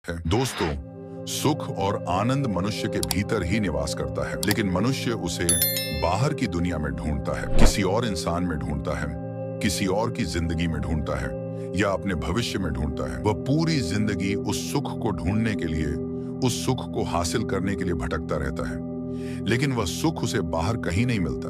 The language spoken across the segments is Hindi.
है। दोस्तों, सुख और आनंद मनुष्य के भीतर ही निवास करता है, लेकिन मनुष्य उसे बाहर की दुनिया में ढूंढता है, किसी और इंसान में ढूंढता है, किसी और की जिंदगी में ढूंढता है या अपने भविष्य में ढूंढता है। वह पूरी जिंदगी उस सुख को ढूंढने के लिए, उस सुख को हासिल करने के लिए भटकता रहता है, लेकिन वह सुख उसे बाहर कहीं नहीं मिलता,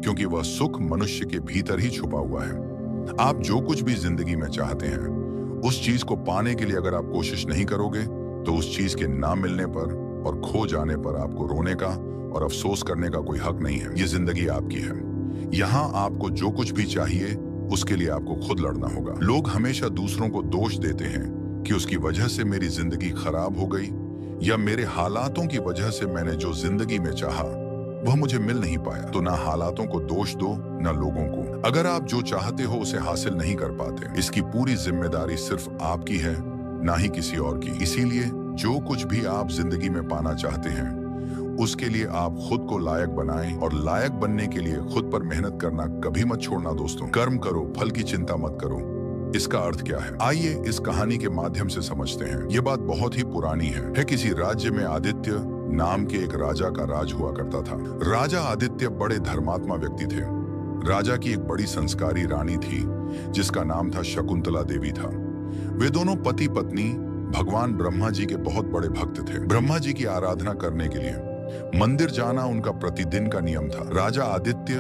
क्योंकि वह सुख मनुष्य के भीतर ही छुपा हुआ है। आप जो कुछ भी जिंदगी में चाहते हैं, उस चीज को पाने के लिए अगर आप कोशिश नहीं करोगे, तो उस चीज के ना मिलने पर और खो जाने पर आपको रोने का और अफसोस करने का कोई हक नहीं है। ये जिंदगी आपकी है। यहाँ आपको जो कुछ भी चाहिए, उसके लिए आपको खुद लड़ना होगा। लोग हमेशा दूसरों को दोष देते हैं कि उसकी वजह से मेरी जिंदगी खराब हो गई, या मेरे हालातों की वजह से मैंने जो जिंदगी में चाहा वह मुझे मिल नहीं पाया। तो ना हालातों को दोष दो, ना लोगों को। अगर आप जो चाहते हो उसे हासिल नहीं कर पाते, इसकी पूरी जिम्मेदारी सिर्फ आपकी है, ना ही किसी और की। इसीलिए जो कुछ भी आप जिंदगी में पाना चाहते हैं, उसके लिए आप खुद को लायक बनाएं, और लायक बनने के लिए खुद पर मेहनत करना कभी मत छोड़ना। दोस्तों, कर्म करो, फल की चिंता मत करो। इसका अर्थ क्या है, आइए इस कहानी के माध्यम से समझते हैं। ये बात बहुत ही पुरानी है। किसी राज्य में आदित्य नाम के एक राजा का राज हुआ करता था। राजा आदित्य बड़े धर्मात्मा व्यक्ति थे। राजा की एक बड़ी संस्कारी रानी थी, जिसका नाम था शकुंतला देवी था। वे दोनों पति पत्नी भगवान ब्रह्मा जी के बहुत बड़े भक्त थे। ब्रह्मा जी की आराधना करने के लिए मंदिर जाना उनका प्रतिदिन का नियम था। राजा आदित्य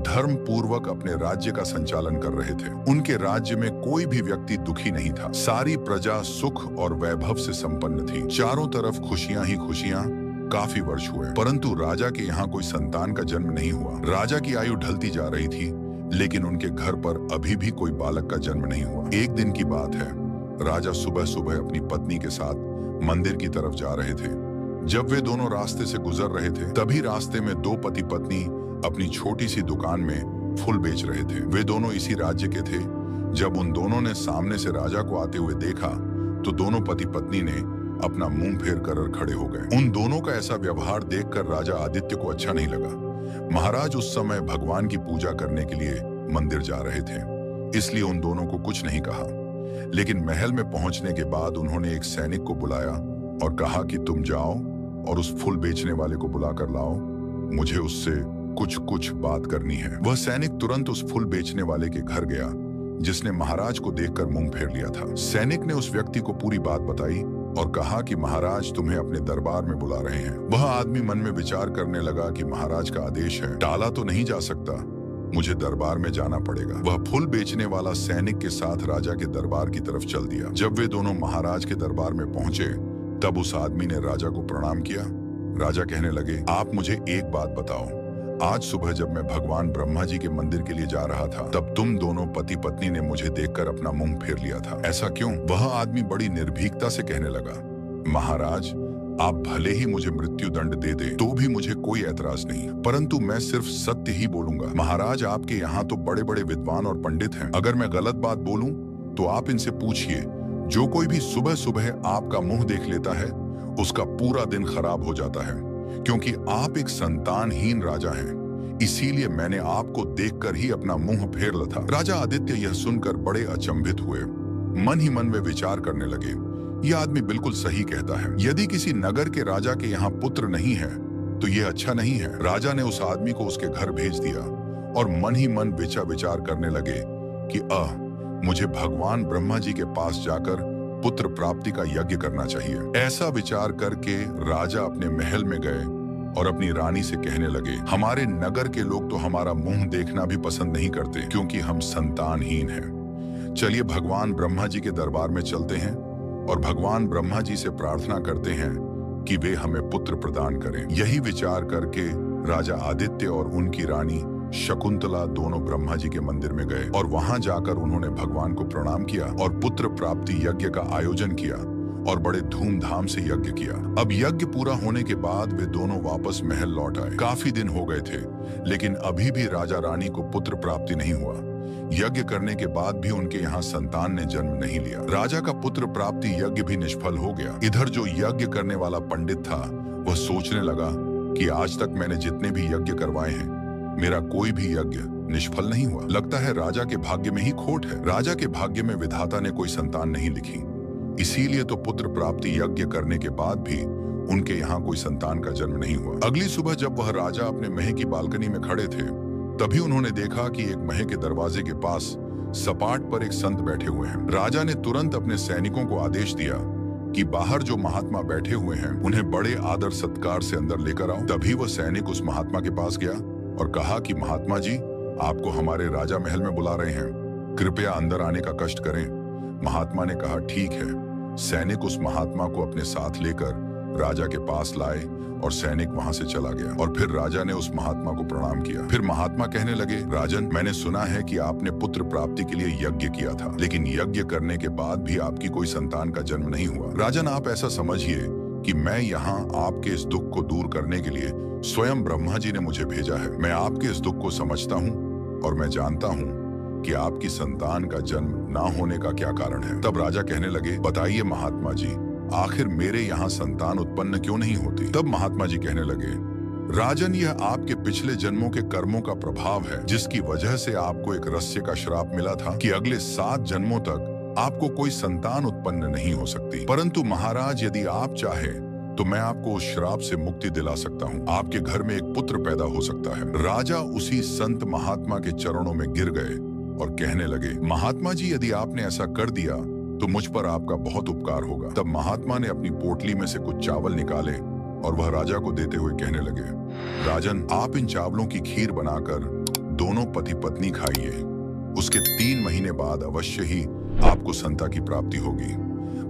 धर्म पूर्वक अपने राज्य का संचालन कर रहे थे। उनके राज्य में कोई भी व्यक्ति दुखी नहीं था। सारी प्रजा सुख और वैभव से संपन्न थी। चारों तरफ खुशियां ही खुशियां। काफी वर्ष हुए, परंतु राजा के यहाँ कोई संतान का जन्म नहीं हुआ। राजा की आयु ढलती जा रही थी, लेकिन उनके घर पर अभी भी कोई बालक का जन्म नहीं हुआ। एक दिन की बात है, राजा सुबह सुबह अपनी पत्नी के साथ मंदिर की तरफ जा रहे थे। जब वे दोनों रास्ते से गुजर रहे थे, तभी रास्ते में दो पति पत्नी अपनी छोटी सी दुकान में फूल बेच रहे थे। वे दोनों इसी राज्य के थे। जब उन दोनों ने सामने से राजा को आते हुए देखा, तो दोनों पति पत्नी ने अपना मुंह फेर कर खड़े हो गए। उन दोनों का ऐसा व्यवहार देखकर राजा आदित्य को अच्छा नहीं लगा। महाराज उस समय भगवान की पूजा करने के लिए मंदिर जा रहे थे, इसलिए उन दोनों को कुछ नहीं कहा। लेकिन महल में पहुंचने के बाद उन्होंने एक सैनिक को बुलाया और कहा कि तुम जाओ और उस फूल बेचने वाले को बुला कर लाओ, मुझे उससे कुछ बात करनी है। वह सैनिक तुरंत उस फूल बेचने वाले के घर गया, जिसने महाराज को देखकर मुंह फेर लिया था। सैनिक ने उस व्यक्ति को पूरी बात बताई और कहा कि महाराज तुम्हें अपने दरबार में बुला रहे हैं। वह आदमी मन में विचार करने लगा कि महाराज का आदेश है, टाला तो नहीं जा सकता, मुझे दरबार में जाना पड़ेगा। वह फूल बेचने वाला सैनिक के साथ राजा के दरबार की तरफ चल दिया। जब वे दोनों महाराज के दरबार में पहुंचे, तब उस आदमी ने राजा को प्रणाम किया। राजा कहने लगे, आप मुझे एक बात बताओ, आज सुबह जब मैं भगवान ब्रह्मा जी के मंदिर के लिए जा रहा था, तब तुम दोनों पति पत्नी ने मुझे देखकर अपना मुंह फेर लिया था, ऐसा क्यों? वह आदमी बड़ी निर्भीकता से कहने लगा, महाराज आप भले ही मुझे मृत्यु दंड दे दे तो भी मुझे कोई ऐतराज नहीं, परंतु मैं सिर्फ सत्य ही बोलूंगा। महाराज आपके यहाँ तो बड़े बड़े विद्वान और पंडित हैं, अगर मैं गलत बात बोलूं तो आप इनसे पूछिए। जो कोई भी सुबह सुबह आपका मुंह देख लेता है, उसका पूरा दिन खराब हो जाता है, क्योंकि आप एक संतानहीन राजा हैं। इसीलिए मैंने आपको देखकर ही अपना मुंह फेर लिया था। राजा आदित्य यह सुनकर बड़े अचंभित हुए। मन ही मन में विचार करने लगे, यह आदमी बिल्कुल सही कहता है। यदि किसी नगर के राजा के यहाँ पुत्र नहीं है, तो यह अच्छा नहीं है। राजा ने उस आदमी को उसके घर भेज दिया और मन ही मन विचार करने लगे कि मुझे भगवान ब्रह्मा जी के पास जाकर पुत्र प्राप्ति का यज्ञ करना चाहिए। ऐसा विचार करके राजा अपने महल में गए और अपनी रानी से कहने लगे, हमारे नगर के लोग तो हमारा मुंह देखना भी पसंद नहीं करते, क्योंकि हम संतानहीन हैं। चलिए भगवान ब्रह्मा जी के दरबार में चलते हैं और भगवान ब्रह्मा जी से प्रार्थना करते हैं कि वे हमें पुत्र प्रदान करें। यही विचार करके राजा आदित्य और उनकी रानी शकुंतला दोनों ब्रह्मा जी के मंदिर में गए और वहां जाकर उन्होंने भगवान को प्रणाम किया और पुत्र प्राप्ति यज्ञ का आयोजन किया और बड़े धूमधाम से यज्ञ किया। अब यज्ञ पूरा होने के बाद वे दोनों वापस महल लौट आए। काफी दिन हो गए थे, लेकिन अभी भी राजा रानी को पुत्र प्राप्ति नहीं हुआ। यज्ञ करने के बाद भी उनके यहाँ संतान ने जन्म नहीं लिया। राजा का पुत्र प्राप्ति यज्ञ भी निष्फल हो गया। इधर जो यज्ञ करने वाला पंडित था, वह सोचने लगा कि आज तक मैंने जितने भी यज्ञ करवाए हैं, मेरा कोई भी यज्ञ निष्फल नहीं हुआ। लगता है राजा के भाग्य में ही खोट है। राजा के भाग्य में विधाता ने कोई संतान नहीं लिखी। इसीलिए तो पुत्र प्राप्ति यज्ञ करने के बाद भी उनके यहाँ कोई संतान का जन्म नहीं हुआ। अगली सुबह जब वह राजा अपने महल की बालकनी में खड़े थे, तभी उन्होंने देखा कि एक महल के दरवाजे के पास सपाट पर एक संत बैठे हुए हैं। राजा ने तुरंत अपने सैनिकों को आदेश दिया कि बाहर जो महात्मा बैठे हुए हैं उन्हें बड़े आदर सत्कार से अंदर लेकर आओ। तभी वह सैनिक उस महात्मा के पास गया और कहा कि महात्मा जी, आपको हमारे राजा महल में बुला रहे हैं, कृपया अंदर आने का कष्ट करें। महात्मा ने कहा ठीक है। सैनिक उस महात्मा को अपने साथ लेकर राजा के पास लाए और सैनिक वहां से चला गया। और फिर राजा ने उस महात्मा को प्रणाम किया। फिर महात्मा कहने लगे, राजन, मैंने सुना है कि आपने पुत्र प्राप्ति के लिए यज्ञ किया था, लेकिन यज्ञ करने के बाद भी आपकी कोई संतान का जन्म नहीं हुआ। राजन, आप ऐसा समझिए कि मैं यहाँ आपके इस दुख को दूर करने के लिए स्वयं ब्रह्मा जी ने मुझे भेजा है। मैं आपके इस दुख को समझता हूँ और मैं जानता हूँ कि आपकी संतान का जन्म ना होने का क्या कारण है। तब राजा कहने लगे, बताइए महात्मा जी, आखिर मेरे यहाँ संतान उत्पन्न क्यों नहीं होती? तब महात्मा जी कहने लगे, राजन, यह आपके पिछले जन्मों के कर्मों का प्रभाव है, जिसकी वजह से आपको एक रस्य का श्राप मिला था कि अगले 7 जन्मों तक आपको कोई संतान उत्पन्न नहीं हो सकती। परंतु महाराज, यदि आप चाहें तो मैं आपको उस श्राप से मुक्ति दिला सकता हूँ। आपके घर में एक पुत्र पैदा हो सकता है। राजा उसी संत महात्मा के चरणों में गिर गए और कहने लगे, महात्मा जी, यदि आपने ऐसा कर दिया तो मुझ पर आपका बहुत उपकार होगा। तब महात्मा ने अपनी पोटली में से कुछ चावल निकाले और वह राजा को देते हुए कहने लगे, राजन, आप इन चावलों की खीर बनाकर दोनों पति पत्नी खाइए। उसके 3 महीने बाद अवश्य ही आपको संतान की प्राप्ति होगी।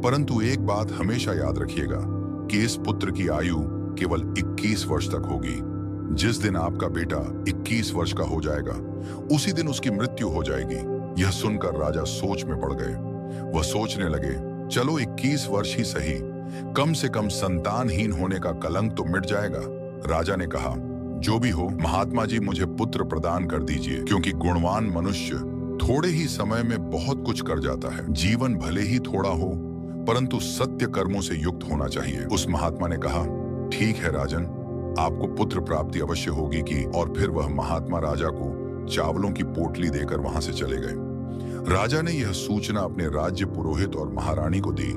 परंतु एक बात हमेशा याद रखिएगा कि इस पुत्र की आयु केवल 21 वर्ष तक होगी। जिस दिन आपका बेटा 21 वर्ष का हो जाएगा, उसी दिन उसकी मृत्यु हो जाएगी। यह सुनकर राजा सोच में पड़ गए। वह सोचने लगे, चलो 21 वर्ष ही सही, कम से कम संतानहीन होने का कलंक तो मिट जाएगा। राजा ने कहा, जो भी हो महात्मा जी, मुझे पुत्र प्रदान कर दीजिए, क्योंकि गुणवान मनुष्य थोड़े ही समय में बहुत कुछ कर जाता है। जीवन भले ही थोड़ा हो, परंतु सत्य कर्मों से युक्त होना चाहिए। उस महात्मा ने कहा, ठीक है राजन, आपको पुत्र प्राप्ति अवश्य होगी की। और फिर वह महात्मा राजा को चावलों की पोटली देकर वहां से चले गए। राजा ने यह सूचना अपने राज्य पुरोहित और महारानी को दी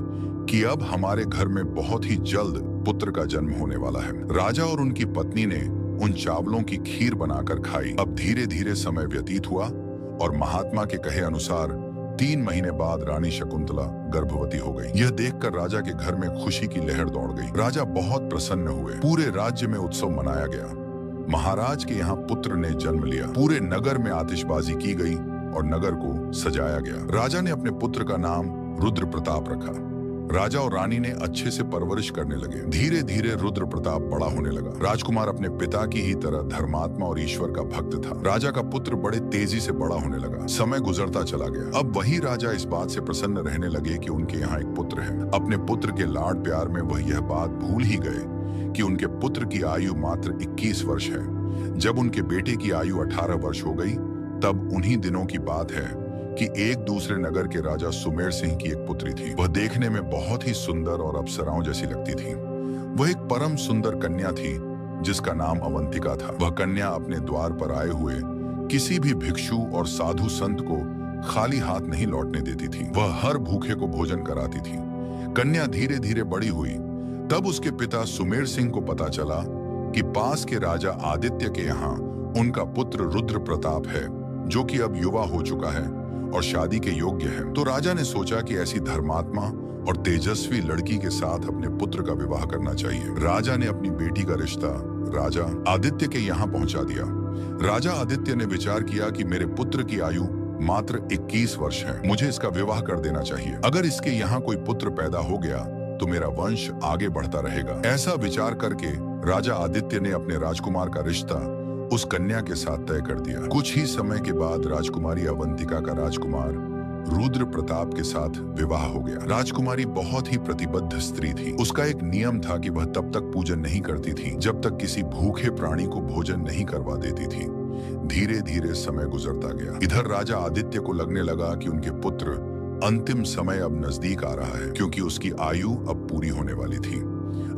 कि अब हमारे घर में बहुत ही जल्द पुत्र का जन्म होने वाला है। राजा और उनकी पत्नी ने उन चावलों की खीर बनाकर खाई। अब धीरे धीरे समय व्यतीत हुआ और महात्मा के कहे अनुसार 3 महीने बाद रानी शकुंतला गर्भवती हो गई। यह देखकर राजा के घर में खुशी की लहर दौड़ गई। राजा बहुत प्रसन्न हुए। पूरे राज्य में उत्सव मनाया गया। महाराज के यहाँ पुत्र ने जन्म लिया। पूरे नगर में आतिशबाजी की गई और नगर को सजाया गया। राजा ने अपने पुत्र का नाम रुद्र प्रताप रखा। राजा और रानी ने अच्छे से परवरिश करने लगे। धीरे धीरे रुद्र प्रताप बड़ा होने लगा। राजकुमार अपने पिता की ही तरह धर्मात्मा और ईश्वर का भक्त था। राजा का पुत्र बड़े तेजी से बड़ा होने लगा। समय गुजरता चला गया। अब वही राजा इस बात से प्रसन्न रहने लगे कि उनके यहाँ एक पुत्र है। अपने पुत्र के लाड प्यार में वह यह बात भूल ही गए कि उनके पुत्र की आयु मात्र 21 वर्ष है। जब उनके बेटे की आयु 18 वर्ष हो गई, तब उन्हीं दिनों की बात है कि एक दूसरे नगर के राजा सुमेर सिंह की एक पुत्री थी। वह देखने में बहुत ही सुंदर और अप्सराओं जैसी लगती थी। वह एक परम सुंदर कन्या थी जिसका नाम अवंतिका था। वह कन्या अपने द्वार पर आए हुए किसी भी भिक्षु और साधु संत को खाली हाथ नहीं लौटने देती थी। वह हर भूखे को भोजन कराती थी। कन्या धीरे धीरे बड़ी हुई। तब उसके पिता सुमेर सिंह को पता चला कि पास के राजा आदित्य के यहाँ उनका पुत्र रुद्र प्रताप है, जो कि अब युवा हो चुका है और शादी के योग्य है। तो राजा ने सोचा कि ऐसी धर्मात्मा और तेजस्वी लड़की के साथ अपने पुत्र का विवाह करना चाहिए। राजा ने अपनी बेटी का रिश्ता राजा आदित्य के यहाँ पहुंचा दिया। राजा आदित्य ने विचार किया कि मेरे पुत्र की आयु मात्र 21 वर्ष है, मुझे इसका विवाह कर देना चाहिए। अगर इसके यहाँ कोई पुत्र पैदा हो गया तो मेरा वंश आगे बढ़ता रहेगा। ऐसा विचार करके राजा आदित्य ने अपने राजकुमार का रिश्ता उस कन्या के साथ तय कर दिया। कुछ ही समय के बाद राजकुमारी अवंतिका का राजकुमार रुद्र प्रताप के साथ विवाह हो गया। राजकुमारी बहुत ही प्रतिबद्ध स्त्री थी। उसका एक नियम था कि वह तब तक पूजन नहीं करती थी जब तक किसी भूखे प्राणी को भोजन नहीं करवा देती थी। धीरे धीरे समय गुजरता गया। इधर राजा आदित्य को लगने लगा कि उनके पुत्र अंतिम समय अब नजदीक आ रहा है, क्योंकि उसकी आयु अब पूरी होने वाली थी।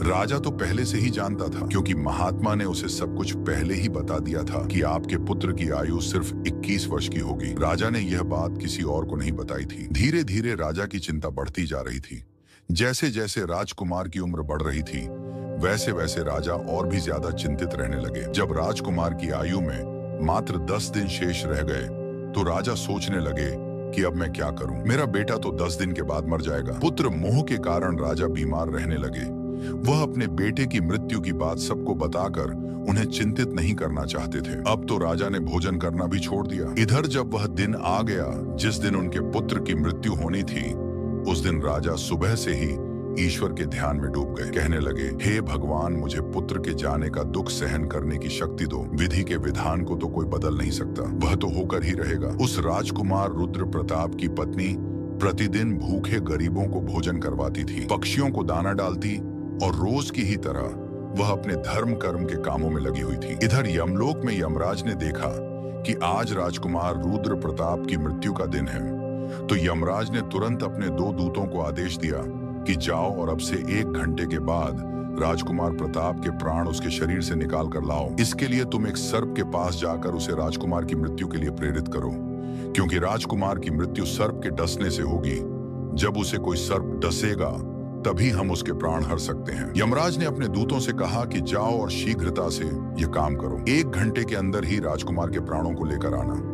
राजा तो पहले से ही जानता था, क्योंकि महात्मा ने उसे सब कुछ पहले ही बता दिया था कि आपके पुत्र की आयु सिर्फ 21 वर्ष की होगी। राजा ने यह बात किसी और को नहीं बताई थी। धीरे धीरे राजा की चिंता बढ़ती जा रही थी। जैसे जैसे राजकुमार की उम्र बढ़ रही थी, वैसे वैसे राजा और भी ज्यादा चिंतित रहने लगे। जब राजकुमार की आयु में मात्र 10 दिन शेष रह गए, तो राजा सोचने लगे कि अब मैं क्या करूं? मेरा बेटा तो 10 दिन के बाद मर जाएगा। पुत्र मोह के कारण राजा बीमार रहने लगे। वह अपने बेटे की मृत्यु की बात सबको बताकर उन्हें चिंतित नहीं करना चाहते थे। अब तो राजा ने भोजन करना भी छोड़ दिया। इधर जब वह दिन आ गया जिस दिन उनके पुत्र की मृत्यु होनी थी, उस दिन राजा सुबह से ही ईश्वर के ध्यान में डूब गए। कहने लगे, हे भगवान, मुझे पुत्र के जाने का दुख सहन करने की शक्ति दो। विधि के विधान को तो कोई बदल नहीं सकता, वह तो होकर ही रहेगा। उस राजकुमार रुद्र प्रताप की पत्नी प्रतिदिन भूखे गरीबों को भोजन करवाती थी, पक्षियों को दाना डालती और रोज की ही तरह वह अपने धर्म कर्म के कामों में लगी हुई थी। इधर यमलोक में यमराज ने देखा कि आज राजकुमार रुद्र प्रताप की मृत्यु का दिन है, तो यमराज ने तुरंत अपने 2 दूतों को आदेश दिया कि जाओ और अब से 1 घंटे के बाद राजकुमार प्रताप के प्राण उसके शरीर से निकाल कर लाओ। इसके लिए तुम एक सर्प के पास जाकर उसे राजकुमार की मृत्यु के लिए प्रेरित करो, क्योंकि राजकुमार की मृत्यु सर्प के डसने से होगी। जब उसे कोई सर्प डसेगा तभी हम उसके प्राण हर सकते हैं। यमराज ने अपने दूतों से कहा कि जाओ और शीघ्रता से यह काम करो। 1 घंटे के अंदर ही राजकुमार के प्राणों को लेकर आना।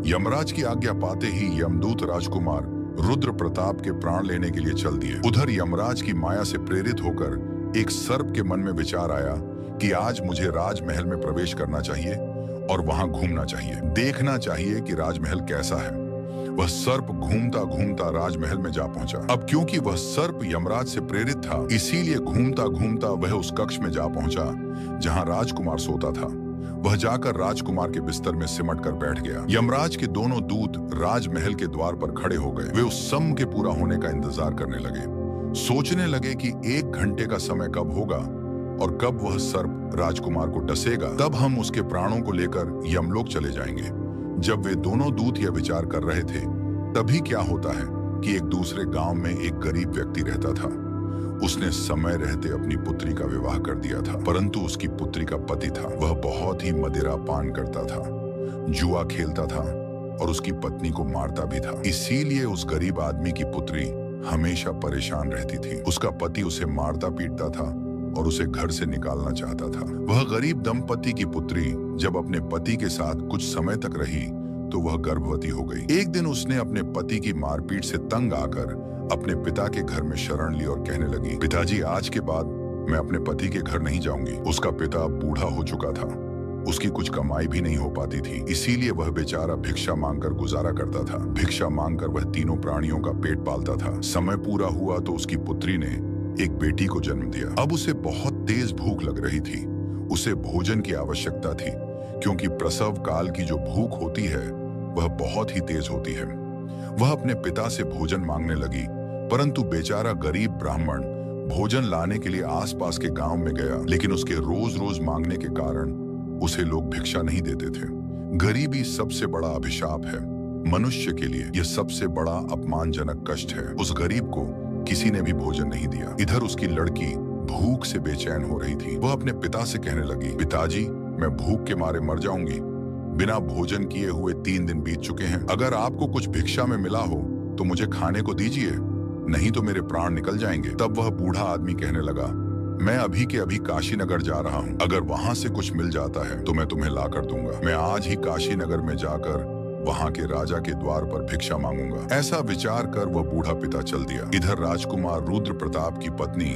यमराज की आज्ञा पाते ही यमदूत राजकुमार रुद्र प्रताप के प्राण लेने के लिए चल दिए। उधर यमराज की माया से प्रेरित होकर एक सर्प के मन में विचार आया कि आज मुझे राजमहल में प्रवेश करना चाहिए और वहां घूमना चाहिए, देखना चाहिए कि राजमहल कैसा है। वह सर्प घूमता घूमता राजमहल में जा पहुंचा। अब क्योंकि वह सर्प यमराज से प्रेरित था, इसीलिए घूमता घूमता वह उस कक्ष में जा पहुंचा जहां राजकुमार सोता था। वह जाकर राजकुमार के बिस्तर में सिमट कर बैठ गया। यमराज के दोनों दूत राजमहल के द्वार पर खड़े हो गए। वे उस समय के पूरा होने का इंतजार करने लगे। सोचने लगे कि 1 घंटे का समय कब होगा और कब वह सर्प राजकुमार को डसेगा, तब हम उसके प्राणों को लेकर यमलोक चले जाएंगे। जब वे दोनों दूत यह विचार कर रहे थे, तभी क्या होता है कि एक दूसरे गांव में एक गरीब व्यक्ति रहता था। उसने समय रहते अपनी पुत्री का विवाह कर दिया था, परंतु उसकी पुत्री का पति था, वह बहुत ही मदिरा पान करता था, जुआ खेलता था और उसकी पत्नी को मारता भी था। इसीलिए उस गरीब आदमी की पुत्री हमेशा परेशान रहती थी। उसका पति उसे मारता पीटता था और उसे घर से निकालना चाहता था। वह गरीब दंपति की पुत्री जब अपने पति के साथ कुछ समय तक रही तो वह गर्भवती हो गई। एक दिन उसने अपने पति की मारपीट से तंग आकर अपने पिता के घर में शरण ली और कहने लगी, पिताजी, आज के बाद मैं अपने पति के घर नहीं जाऊंगी। उसका पिता बूढ़ा हो चुका था, उसकी कुछ कमाई भी नहीं हो पाती थी, इसीलिए वह बेचारा भिक्षा मांगकर गुजारा करता था। भिक्षा मांगकर वह तीनों प्राणियों का पेट पालता था। समय पूरा हुआ तो उसकी पुत्री ने एक बेटी को जन्म दिया। अब उसे बहुत तेज भूख लग रही थी। उसे भोजन की आवश्यकता थी, क्योंकि प्रसव काल की जो भूख होती है वह बहुत ही तेज होती है। वह अपने पिता से भोजन मांगने लगी, परंतु बेचारा गरीब ब्राह्मण भोजन लाने के लिए आसपास के गांव में गया, लेकिन उसके रोज रोज मांगने के कारण उसे लोग भिक्षा नहीं देते थे। गरीबी सबसे बड़ा अभिशाप है। मनुष्य के लिए यह सबसे बड़ा अपमानजनक कष्ट है। उस गरीब को किसी ने भी भोजन नहीं दिया। इधर उसकी लड़की भूख से बेचैन हो रही थी। वह अपने पिता से कहने लगी, पिताजी, मैं भूख के मारे मर जाऊंगी। बिना भोजन किए हुए 3 दिन बीत चुके हैं। अगर आपको कुछ भिक्षा में मिला हो तो मुझे खाने को दीजिए, नहीं तो मेरे प्राण निकल जाएंगे। तब वह बूढ़ा आदमी कहने लगा, मैं अभी के अभी काशी नगर जा रहा हूँ। अगर वहां से कुछ मिल जाता है तो मैं तुम्हें ला कर दूंगा। मैं आज ही काशी नगर में जाकर वहां के राजा के द्वार पर भिक्षा मांगूंगा। ऐसा विचार कर वह बूढ़ा पिता चल दिया। इधर राजकुमार रुद्र प्रताप की पत्नी,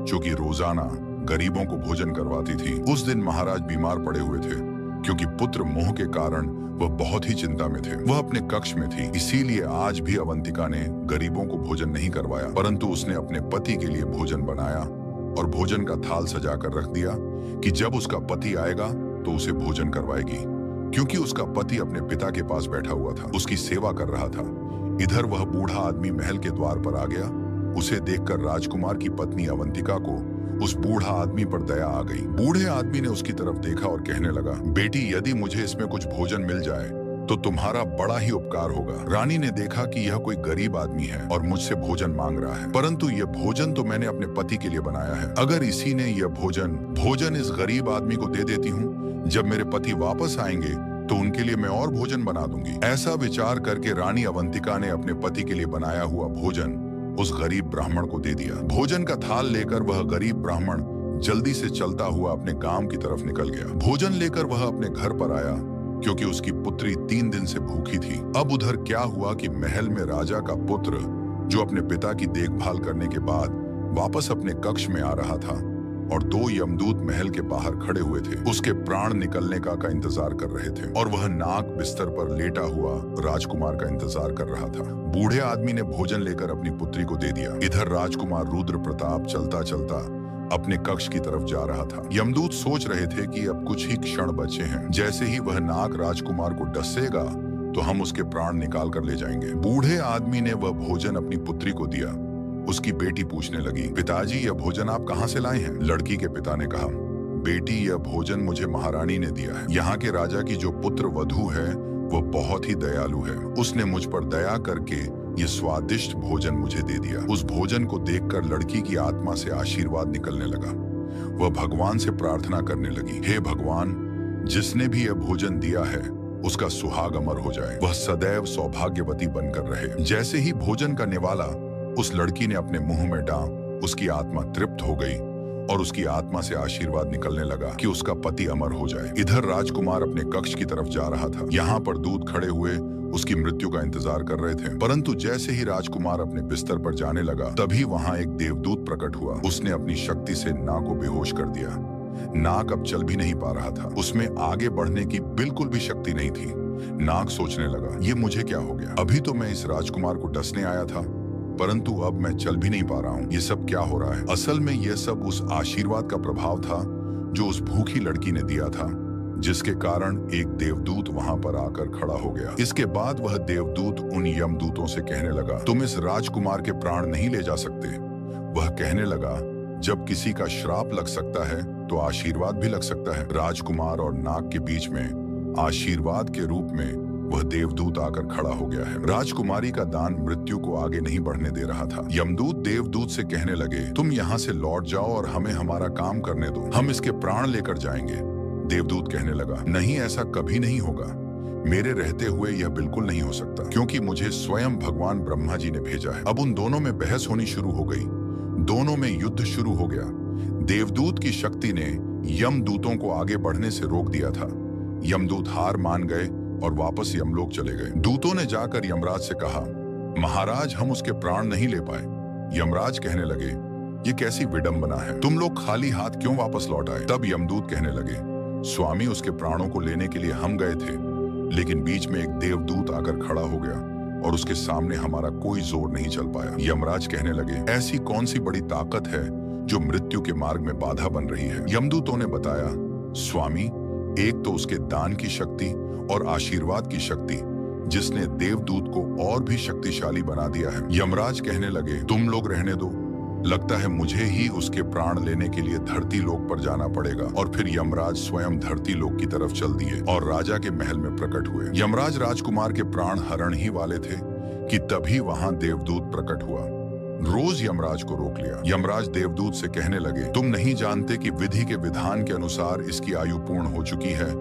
जो कि रोजाना गरीबों को भोजन करवाती थी, उस दिन महाराज बीमार पड़े हुए थे, क्योंकि पुत्र मोह के कारण वह बहुत ही चिंता में थे। वह अपने कक्ष में थी, इसीलिए आज भी अवंतिका ने गरीबों को भोजन नहीं करवाया, परंतु उसने अपने पति के लिए भोजन बनाया और भोजन का थाल सजाकर रख दिया कि जब उसका पति आएगा तो उसे भोजन करवाएगी, क्योंकि उसका पति अपने पिता के पास बैठा हुआ था, उसकी सेवा कर रहा था। इधर वह बूढ़ा आदमी महल के द्वार पर आ गया। उसे देखकर राजकुमार की पत्नी अवंतिका को उस बूढ़ा आदमी पर दया आ गई। बूढ़े आदमी ने उसकी तरफ देखा और कहने लगा, बेटी, यदि मुझे इसमें कुछ भोजन मिल जाए तो तुम्हारा बड़ा ही उपकार होगा। रानी ने देखा कि यह कोई गरीब आदमी है और मुझसे भोजन मांग रहा है, परंतु यह भोजन तो मैंने अपने पति के लिए बनाया है। अगर इसी ने यह भोजन इस गरीब आदमी को दे देती हूँ, जब मेरे पति वापस आएंगे तो उनके लिए मैं और भोजन बना दूंगी। ऐसा विचार करके रानी अवंतिका ने अपने पति के लिए बनाया हुआ भोजन उस गरीब ब्राह्मण को दे दिया। भोजन का थाल लेकर वह गरीब ब्राह्मण जल्दी से चलता हुआ अपने गांव की तरफ निकल गया। भोजन लेकर वह अपने घर पर आया क्योंकि उसकी पुत्री 3 दिन से भूखी थी। अब उधर क्या हुआ कि महल में राजा का पुत्र, जो अपने पिता की देखभाल करने के बाद वापस अपने कक्ष में आ रहा था, और 2 यमदूत महल के बाहर खड़े हुए थे, उसके प्राण निकलने का इंतजार कर रहे थे। और वह नाक बिस्तर पर लेटा हुआ राजकुमार का इंतजार कर रहा था। बूढ़े आदमी ने भोजन लेकर अपनी पुत्री को दे दिया। इधर राजकुमार रुद्र प्रताप चलता चलता अपने कक्ष की तरफ जा रहा था। यमदूत सोच रहे थे कि अब कुछ ही क्षण बचे हैं, जैसे ही वह नाग राजकुमार को डसेगा तो हम उसके प्राण निकाल कर ले जाएंगे। बूढ़े आदमी ने वह भोजन अपनी पुत्री को दिया। उसकी बेटी पूछने लगी, पिताजी यह भोजन आप कहां से लाए हैं? लड़की के पिता ने कहा, बेटी यह भोजन मुझे महारानी ने दिया है। यहाँ के राजा की जो पुत्र वधू है वह बहुत ही दयालु है। उसने मुझ पर दया करके ये स्वादिष्ट भोजन मुझे दे दिया। उस भोजन को देखकर लड़की की आत्मा से आशीर्वाद निकलने लगा। वह भगवान से प्रार्थना करने लगी, हे भगवान, जिसने भी यह भोजन दिया है उसका सुहाग अमर हो जाए, वह सदैव सौभाग्यवती बनकर रहे। जैसे ही भोजन का निवाला उस लड़की ने अपने मुंह में डाला, उसकी आत्मा तृप्त हो गई और उसकी आत्मा से आशीर्वाद निकलने लगा कि उसका पति अमर हो जाए। इधर राजकुमार अपने कक्ष की तरफ जा रहा था। यहाँ पर दूत खड़े हुए उसकी मृत्यु का इंतजार कर रहे थे। परंतु जैसे ही राजकुमार अपने बिस्तर पर जाने लगा, तभी वहां एक देवदूत प्रकट हुआ। उसने अपनी शक्ति से नाग को बेहोश कर दिया। नाग अब चल भी नहीं पा रहा था। उसमें आगे बढ़ने की बिल्कुल भी शक्ति नहीं थी। नाग सोचने लगा, ये मुझे क्या हो गया? अभी तो मैं इस राजकुमार को डसने आया था, परंतु अब मैं चल भी नहीं पा रहा हूँ। ये सब क्या हो रहा है? असल में यह सब उस आशीर्वाद का प्रभाव था जो उस भूखी लड़की ने दिया था, जिसके कारण एक देवदूत वहां पर आकर खड़ा हो गया। इसके बाद वह देवदूत उन यमदूतों से कहने लगा, तुम इस राजकुमार के प्राण नहीं ले जा सकते। वह कहने लगा, जब किसी का श्राप लग सकता है तो आशीर्वाद भी लग सकता है। राजकुमार और नाग के बीच में आशीर्वाद के रूप में वह देवदूत आकर खड़ा हो गया है। राजकुमारी का दान मृत्यु को आगे नहीं बढ़ने दे रहा था। यमदूत देवदूत से कहने लगे, तुम यहाँ से लौट जाओ और हमें हमारा काम करने दो, हम इसके प्राण लेकर जाएंगे। देवदूत कहने लगा, नहीं, ऐसा कभी नहीं होगा। मेरे रहते हुए यह बिल्कुल नहीं हो सकता, क्योंकि मुझे स्वयं भगवान ब्रह्मा जी ने भेजा है। अब उन दोनों में बहस होनी शुरू हो गई। दोनों में युद्ध शुरू हो गया। देवदूत की शक्ति ने यमदूतों को आगे बढ़ने से रोक दिया था। यमदूत हार मान गए और वापस यमलोक चले गए। दूतों ने जाकर यमराज से कहा, महाराज, हम उसके प्राण नहीं ले पाए। यमराज कहने लगे, ये कैसी विडंबना है, तुम लोग खाली हाथ क्यों वापस लौट आए? तब यमदूत कहने लगे, स्वामी, उसके प्राणों को लेने के लिए हम गए थे, लेकिन बीच में एक देवदूत आकर खड़ा हो गया और उसके सामने हमारा कोई जोर नहीं चल पाया। यमराज कहने लगे, ऐसी कौन सी बड़ी ताकत है जो मृत्यु के मार्ग में बाधा बन रही है? यमदूतों ने बताया, स्वामी, एक तो उसके दान की शक्ति और आशीर्वाद की शक्ति, जिसने देवदूत को और भी शक्तिशाली बना दिया है। यमराज कहने लगे, तुम लोग रहने दो, लगता है मुझे ही उसके प्राण लेने के लिए धरती लोक पर जाना पड़ेगा। और फिर यमराज स्वयं धरती लोक की तरफ चल दिए और राजा के महल में प्रकट हुए। यमराज राजकुमार के प्राण हरण ही वाले थे कि तभी वहां देवदूत प्रकट हुआ। रोज यमराज को रोक लिया। यमराज देवदूत से कहने लगे, तुम नहीं जानते कि विधि के विधान के अनुसार इसकी आयु पूर्ण हो चुकी है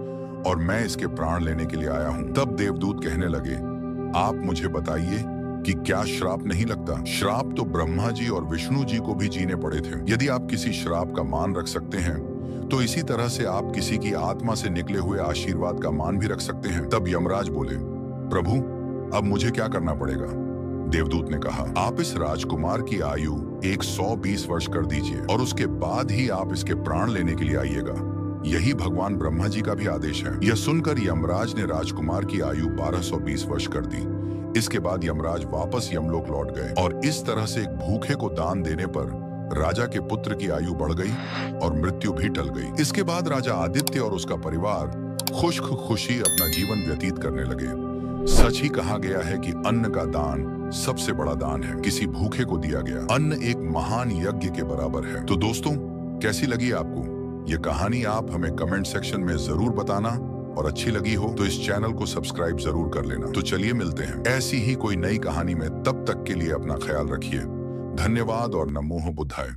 और मैं इसके प्राण लेने के लिए आया हूँ। तब देवदूत कहने लगे, आप मुझे बताइए कि क्या श्राप नहीं लगता? श्राप तो ब्रह्मा जी और विष्णु जी को भी जीने पड़े थे। यदि आप किसी श्राप का मान रख सकते हैं, तो इसी तरह से आप किसी की आत्मा से निकले हुए आशीर्वाद का मान भी रख सकते हैं। तब यमराज बोले, प्रभु, अब मुझे क्या करना पड़ेगा? देवदूत ने कहा, आप इस राजकुमार की आयु 120 वर्ष कर दीजिए और उसके बाद ही आप इसके प्राण लेने के लिए आइएगा। यही भगवान ब्रह्मा जी का भी आदेश है। यह सुनकर यमराज ने राजकुमार की आयु 1220 वर्ष कर दी। इसके बाद यमराज वापस यमलोक लौट गए और इस तरह से एक भूखे को दान देने पर राजा के पुत्र की आयु बढ़ गई और मृत्यु भी टल गई। इसके बाद राजा आदित्य और उसका परिवार खुशी अपना जीवन व्यतीत करने लगे। सच ही कहा गया है कि अन्न का दान सबसे बड़ा दान है। किसी भूखे को दिया गया अन्न एक महान यज्ञ के बराबर है। तो दोस्तों, कैसी लगी आपको ये कहानी? आप हमें कमेंट सेक्शन में जरूर बताना, और अच्छी लगी हो तो इस चैनल को सब्सक्राइब जरूर कर लेना। तो चलिए मिलते हैं ऐसी ही कोई नई कहानी में। तब तक के लिए अपना ख्याल रखिए। धन्यवाद और नमो बुद्धाय।